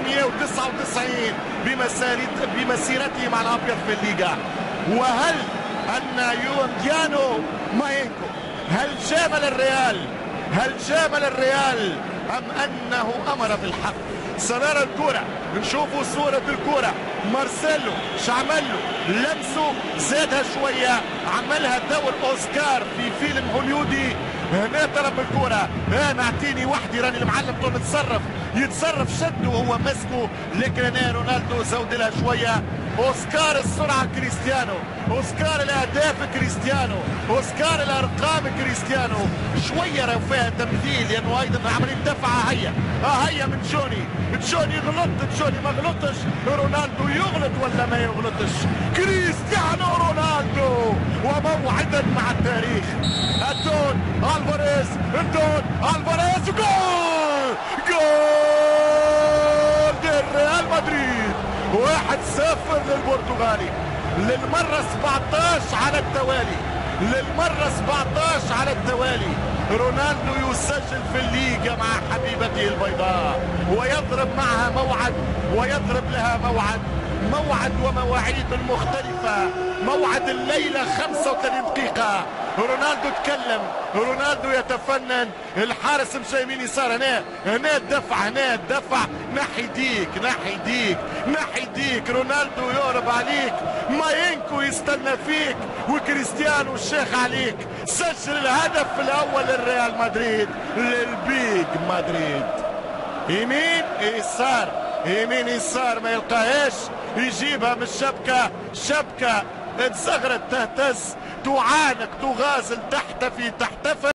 1999 بمسيرته مع الابيض في الليغا. وهل ان يونديانو ماينكو هل جامل الريال ام انه امر بالحق؟ سنرى الكرة، نشوفوا صورة الكرة. مارسيلو شعمله لمسه زادها شوية، عملها دور اوسكار في فيلم هوليودي. هنا طلب الكرة، اعطيني وحدي راني المعلم طول يتصرف شده وهو مسكه، لكن هنا رونالدو زود لها شوية. اوسكار السرعة كريستيانو، اوسكار الاهداف كريستيانو، اوسكار الارقام كريستيانو. شوية راه فيها تمثيل لانه ايضا عملية دفعة. هيا من جوني غلط، جوني ما غلطش، رونالدو يغلط ولا ما يغلطش؟ كريستيانو رونالدو وموعدا مع التاريخ. الدون الفاريز جول للريال مدريد، 1-0 للبرتغالي للمرة 17 على التوالي. رونالدو يسجل في الليغا مع حبيبته البيضاء ويضرب معها موعد ويضرب لها موعد ومواعيد مختلفة. موعد الليلة 35 دقيقة. رونالدو تكلم، رونالدو يتفنن، الحارس مشى يمين يسار. هنا الدفع، نحي ديك رونالدو يهرب عليك، ماينكو يستنى فيك، وكريستيانو الشيخ عليك. سجل الهدف الأول للريال مدريد، للبيج مدريد. يمين يسار ما يلقاهاش، يجيبها من الشبكة تزغرت، تهتز، تعانق، تغازل، تحتفي